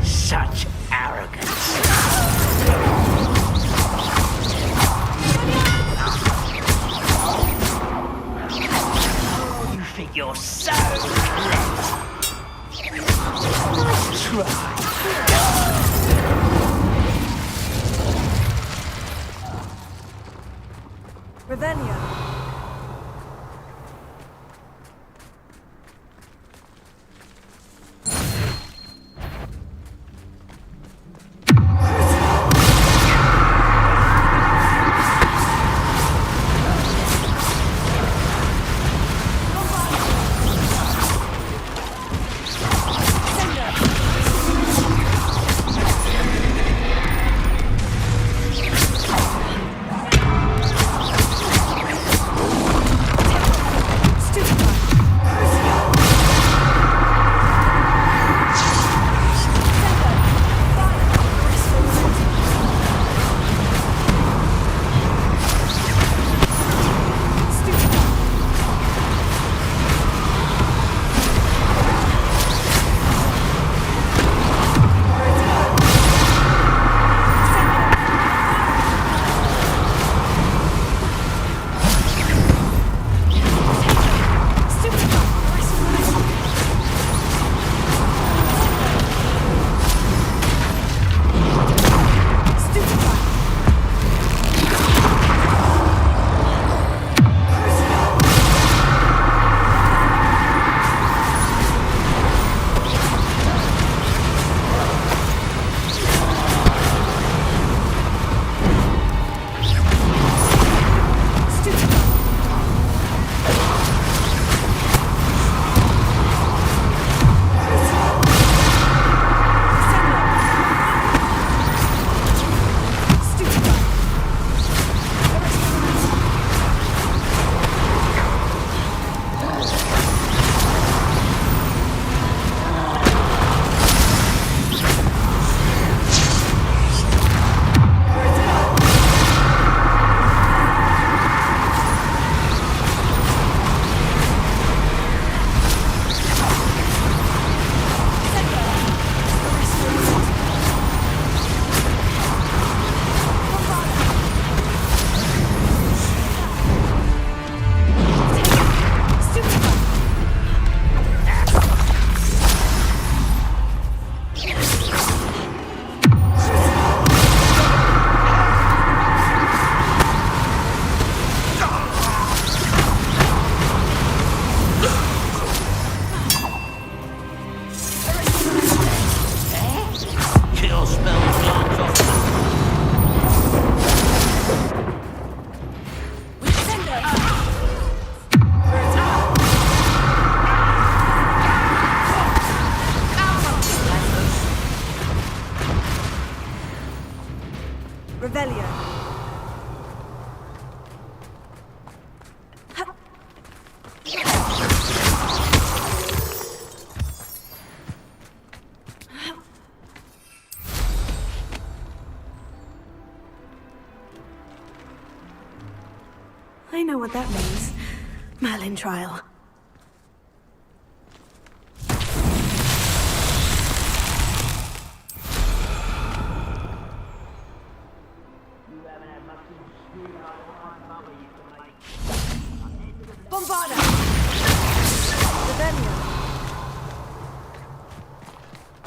Such arrogance. You think you're so clever. Nice try. Ravenia. Revelio. I know what that means. Merlin trial. Bombarda! Revelio.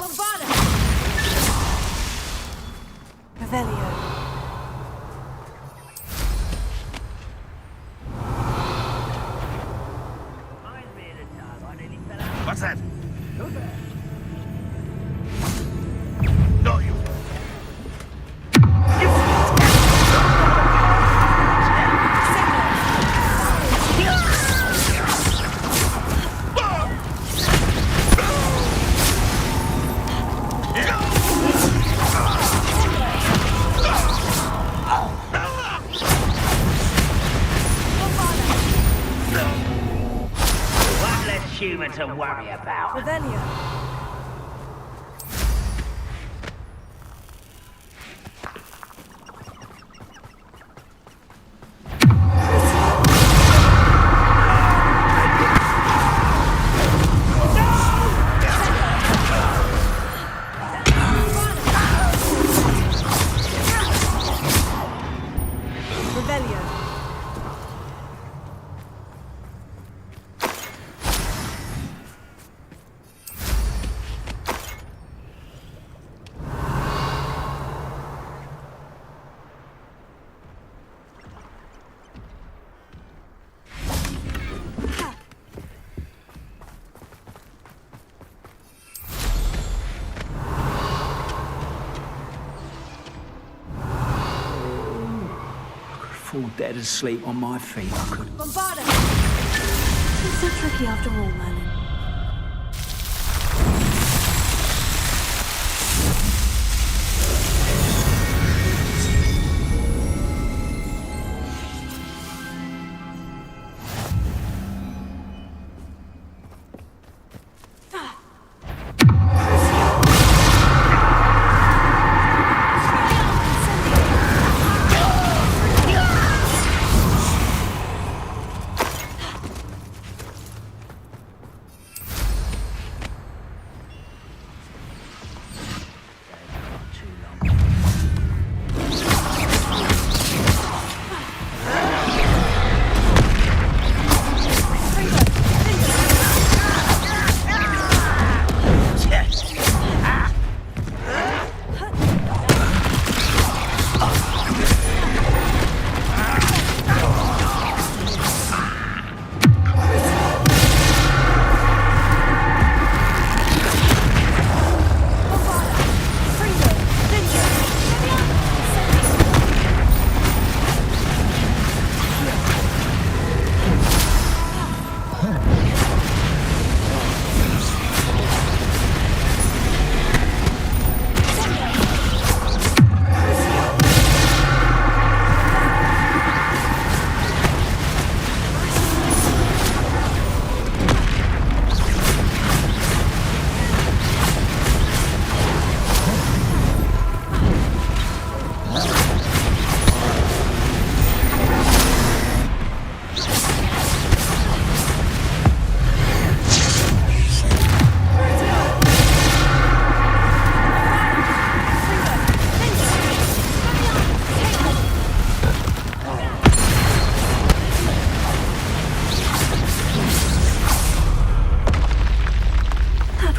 Bombardment! Revelio. What's that? Not you. One less human to worry about. Revelio. Revelio. Fall dead asleep on my feet, I could. Bombardment! It's so tricky after all, Merlin.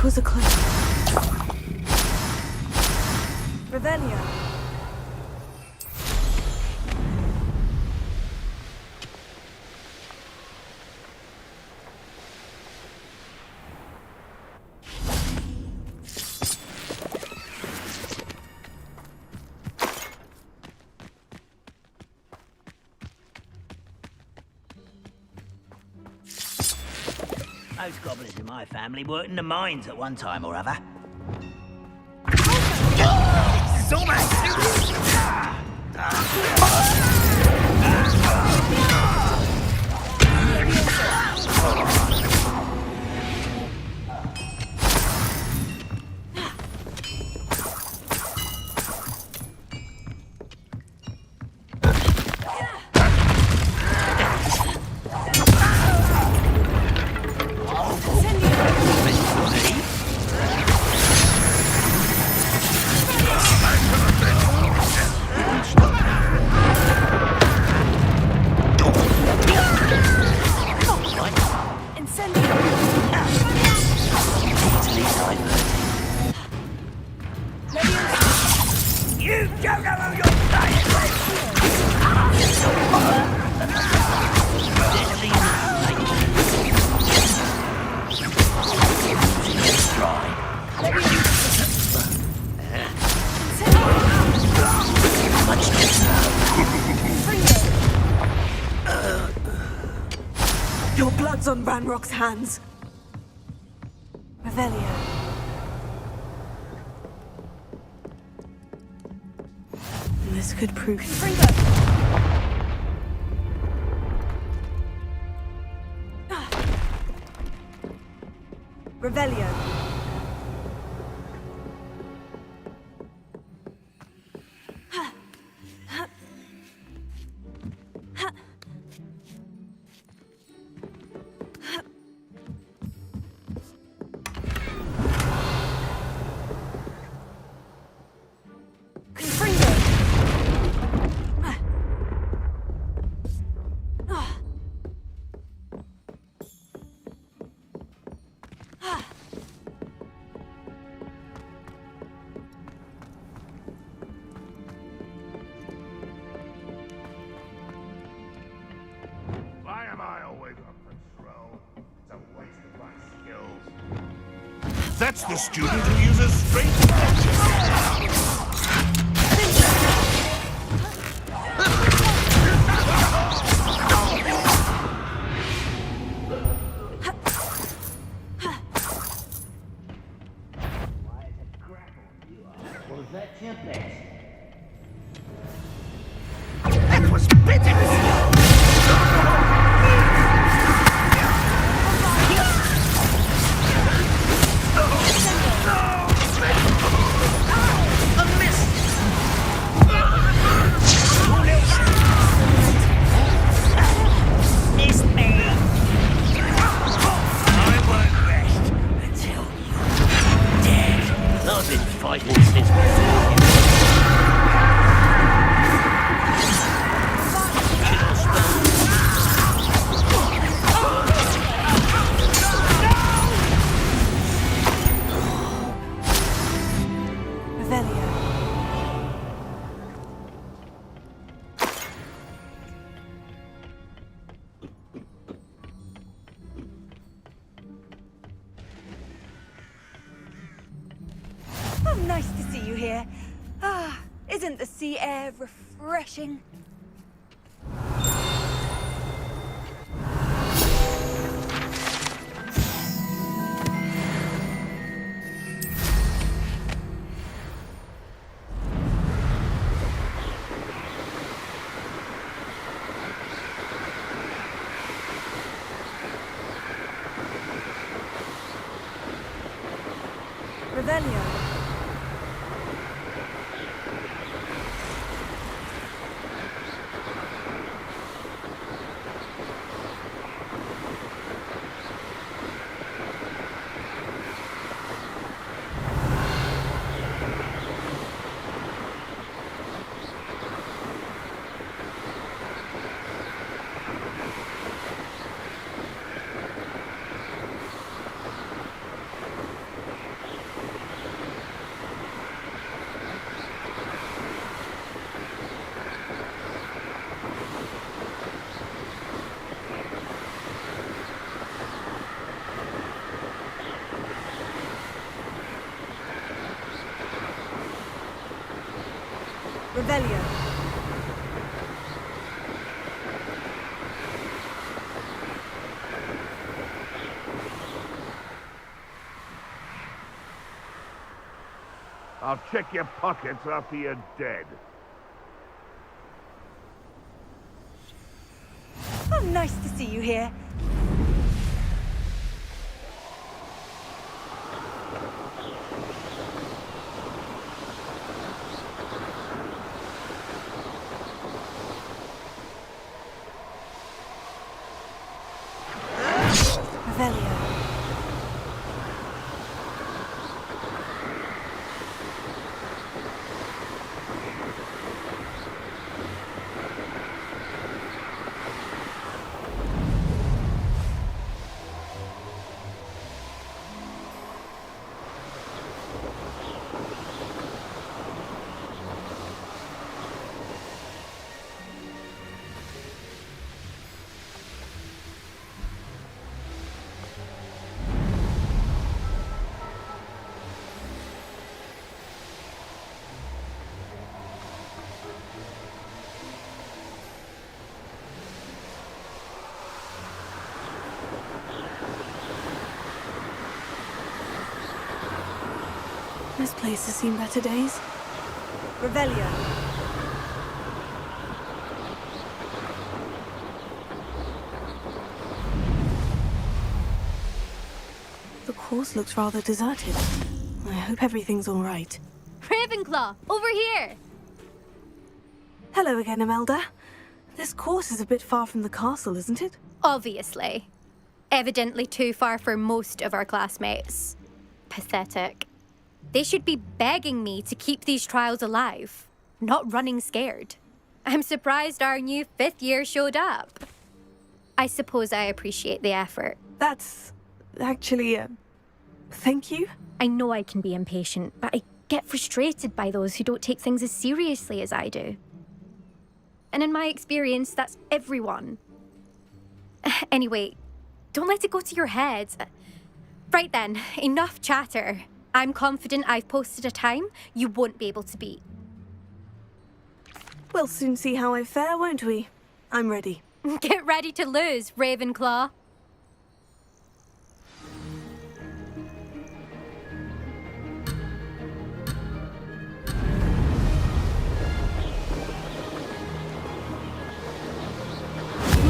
Was a clue. Revelio. Most goblins in my family worked in the mines at one time or other. blood's on Ranrok's hands. Revelio. This could prove... Revelio. Why am I always on patrol? It's a waste of my skills. That's the student who uses strength magic. Was that Tempest? That was pitiful! Fighting since before. Nice to see you here. Ah, isn't the sea air refreshing? Revelio. Revelio. I'll check your pockets after you're dead. Oh, nice to see you here. Revelio. This place has seen better days. Revelio. The course looks rather deserted. I hope everything's all right. Ravenclaw, over here! Hello again, Imelda. This course is a bit far from the castle, isn't it? Obviously. Evidently too far for most of our classmates. Pathetic. They should be begging me to keep these trials alive, not running scared. I'm surprised our new 5th year showed up. I suppose I appreciate the effort. That's actually, thank you. I know I can be impatient, but I get frustrated by those who don't take things as seriously as I do. And in my experience, that's everyone. Anyway, don't let it go to your head. Right then, enough chatter. I'm confident I've posted a time you won't be able to beat. We'll soon see how I fare, won't we? I'm ready. Get ready to lose, Ravenclaw.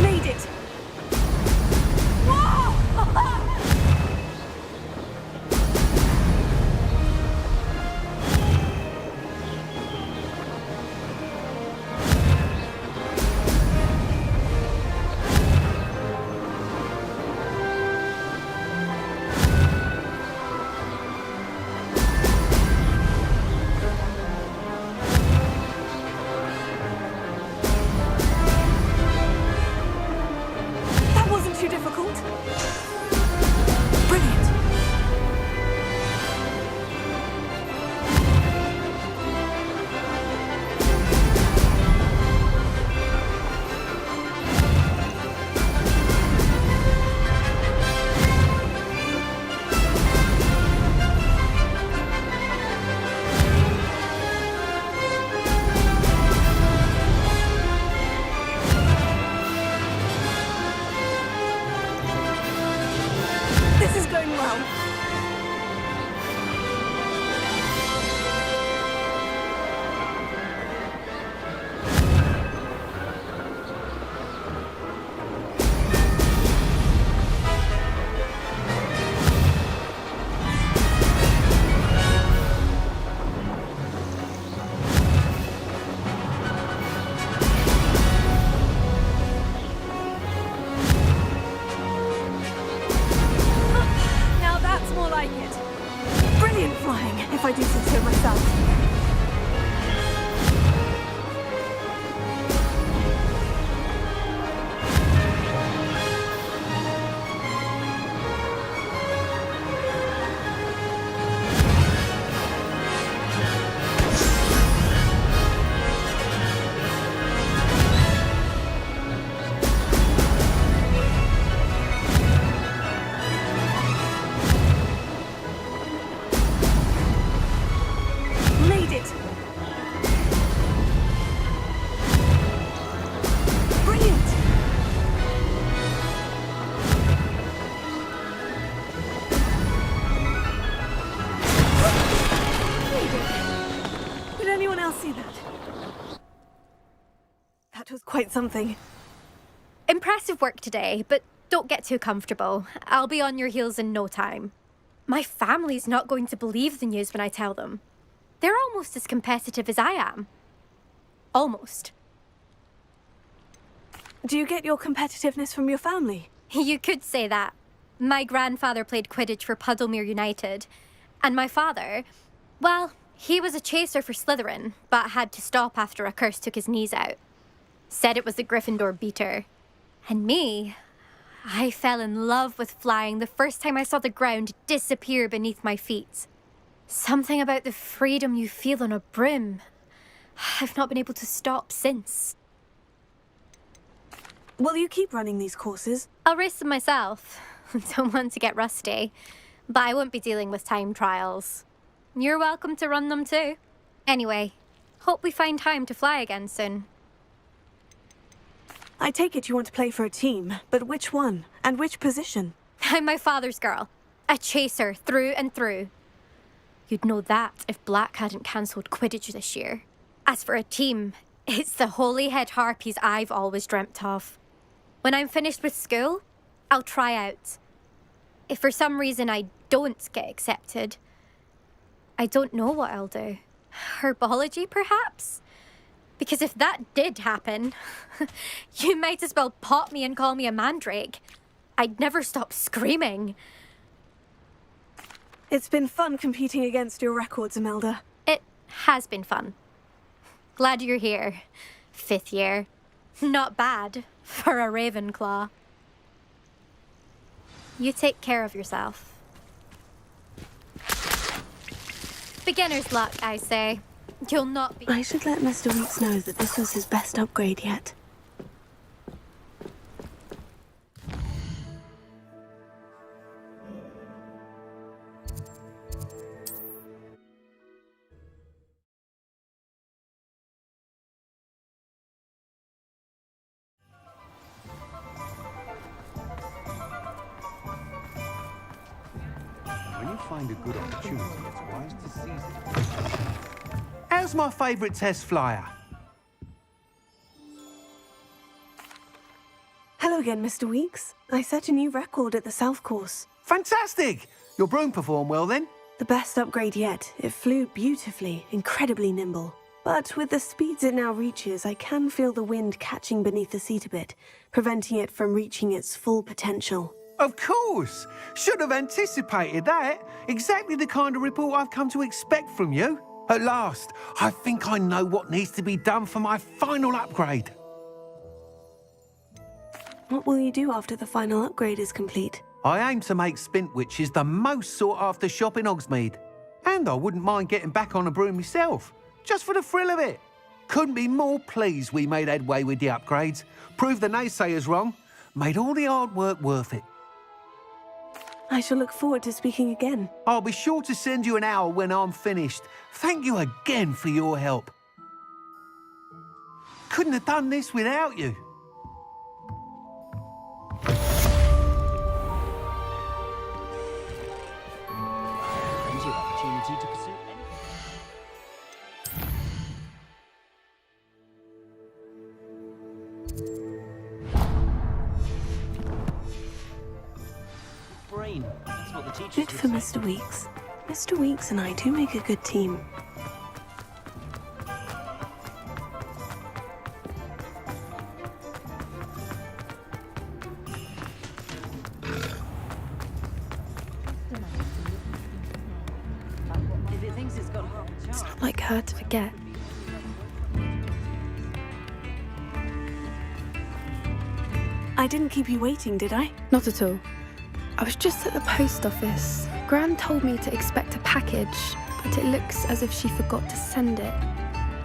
Made it! That wasn't too difficult. Brilliant. This is going well. Now that's more like it. Brilliant flying, if I do say so myself. Made it. Brilliant. Made it. Did anyone else see that? That was quite something. Impressive work today, but don't get too comfortable. I'll be on your heels in no time. My family's not going to believe the news when I tell them. They're almost as competitive as I am. Almost. Do you get your competitiveness from your family? You could say that. My grandfather played Quidditch for Puddlemere United. And my father, well, he was a chaser for Slytherin, but had to stop after a curse took his knees out. Said it was the Gryffindor beater. And me, I fell in love with flying the first time I saw the ground disappear beneath my feet. Something about the freedom you feel on a broom. I've not been able to stop since. Will you keep running these courses? I'll race them myself. Don't want to get rusty. But I won't be dealing with time trials. You're welcome to run them too. Anyway, hope we find time to fly again soon. I take it you want to play for a team, but which one? And which position? I'm my father's girl. A chaser through and through. You'd know that if Black hadn't cancelled Quidditch this year. As for a team, it's the Holyhead Harpies I've always dreamt of. When I'm finished with school, I'll try out. If for some reason I don't get accepted, I don't know what I'll do. Herbology, perhaps? Because if that did happen, you might as well pop me and call me a mandrake. I'd never stop screaming. It's been fun competing against your records, Imelda. It has been fun. Glad you're here. 5th year. Not bad for a Ravenclaw. You take care of yourself. Beginner's luck, I say. You'll not be... I should let Mr. Weeks know that this was his best upgrade yet. When you find a good opportunity, it's wise to seize it. How's my favourite test flyer? Hello again, Mr. Weeks. I set a new record at the South Course. Fantastic! Your broom performed well then? The best upgrade yet. It flew beautifully, incredibly nimble. But with the speeds it now reaches, I can feel the wind catching beneath the seat a bit, preventing it from reaching its full potential. Of course! Should have anticipated that. Exactly the kind of report I've come to expect from you. At last, I think I know what needs to be done for my final upgrade. What will you do after the final upgrade is complete? I aim to make Spintwitches the most sought-after shop in Hogsmeade. And I wouldn't mind getting back on a broom myself, just for the thrill of it. Couldn't be more pleased we made headway with the upgrades, proved the naysayers wrong, made all the hard work worth it. I shall look forward to speaking again. I'll be sure to send you an hour when I'm finished. Thank you again for your help. Couldn't have done this without you. Plenty of opportunity to pursue any... brain. That's what the teachers Good for would say. Mr. Weeks. Mr. Weeks and I do make a good team. If it thinks it's got half a chance. It's not like her to forget. I didn't keep you waiting, did I? Not at all. I was just at the post office. Gran told me to expect a package, but it looks as if she forgot to send it.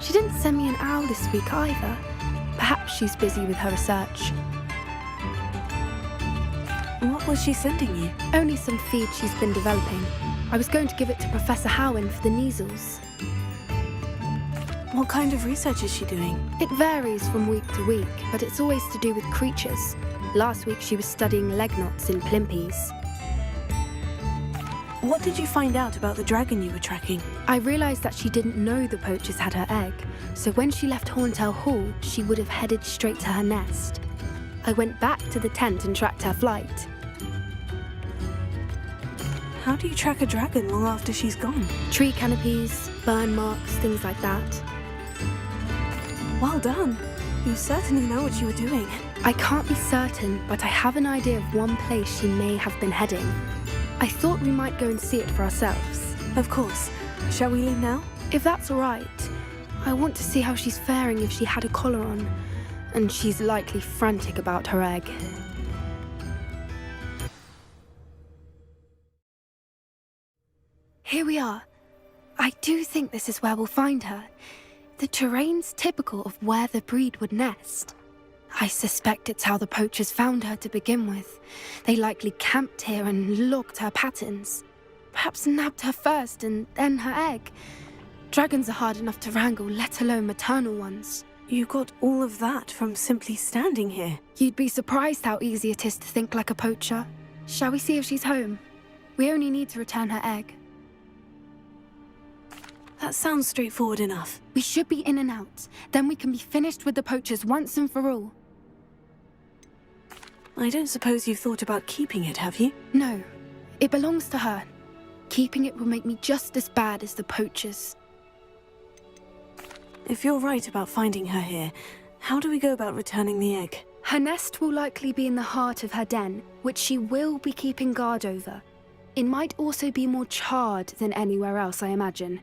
She didn't send me an owl this week either. Perhaps she's busy with her research. What was she sending you? Only some feed she's been developing. I was going to give it to Professor Howin for the measles. What kind of research is she doing? It varies from week to week, but it's always to do with creatures. Last week she was studying leg knots in plimpies. What did you find out about the dragon you were tracking? I realised that she didn't know the poachers had her egg, so when she left Horntail Hall, she would have headed straight to her nest. I went back to the tent and tracked her flight. How do you track a dragon long after she's gone? Tree canopies, burn marks, things like that. Well done. You certainly know what you were doing. I can't be certain, but I have an idea of one place she may have been heading. I thought we might go and see it for ourselves. Of course. Shall we leave now? If that's all right. I want to see how she's faring if she had a collar on. And she's likely frantic about her egg. Here we are. I do think this is where we'll find her. The terrain's typical of where the breed would nest. I suspect it's how the poachers found her to begin with. They likely camped here and logged her patterns. Perhaps nabbed her first and then her egg. Dragons are hard enough to wrangle, let alone maternal ones. You got all of that from simply standing here. You'd be surprised how easy it is to think like a poacher. Shall we see if she's home? We only need to return her egg. That sounds straightforward enough. We should be in and out. Then we can be finished with the poachers once and for all. I don't suppose you've thought about keeping it, have you? No, it belongs to her. Keeping it will make me just as bad as the poachers. If you're right about finding her here, how do we go about returning the egg? Her nest will likely be in the heart of her den, which she will be keeping guard over. It might also be more charred than anywhere else, I imagine.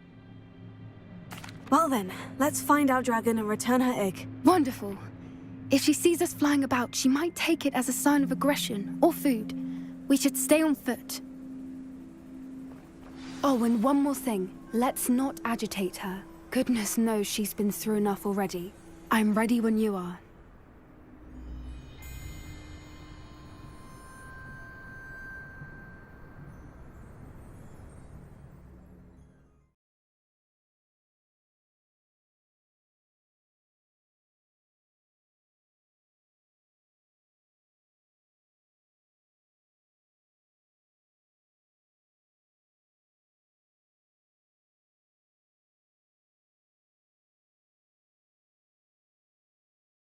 Well then, let's find our dragon and return her egg. Wonderful. If she sees us flying about, she might take it as a sign of aggression or food. We should stay on foot. Oh, and one more thing. Let's not agitate her. Goodness knows she's been through enough already. I'm ready when you are.